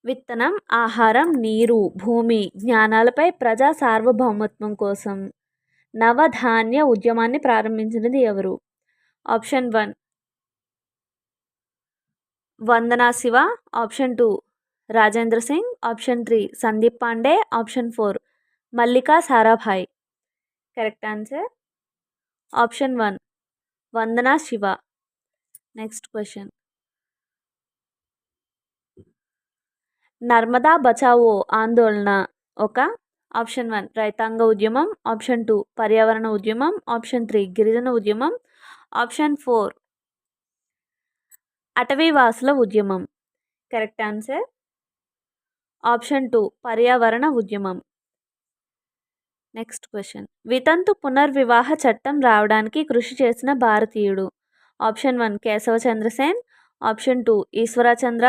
విత్తనం, ఆహారం, నీరు, భూమి, జ్ఞానాలపై ప్రజా సార్వభౌమత్వం కోసం నవధాన్య ఉద్యమాన్ని ప్రారంభించినది ఎవరు? Option 1 Vandana Shiva, option 2 Rajendra Singh, option 3 Sandeep Pandey, option 4 Mallika Sarabhai. Correct answer option 1 Vandana Shiva. Next question. Narmada Bachao Andolan ఒక ఆప్షన్ 1 రైతాంగ ఉద్యమం, ఆప్షన్ 2 పర్యావరణ ఉద్యమం, ఆప్షన్ 3 గిరిజన ఉద్యమం, ఆప్షన్ 4 అటవీవాసుల ఉద్యమం. కరెక్ట్ ఆన్సర్ ఆప్షన్ 2 పర్యావరణ ఉద్యమం. Next question. వితంతు పునర్వివాహ చట్టం రావడానికి కృషి చేసిన భారతీయుడు. Option 1 Keshava Chandrasen, option 2 Ishwar Chandra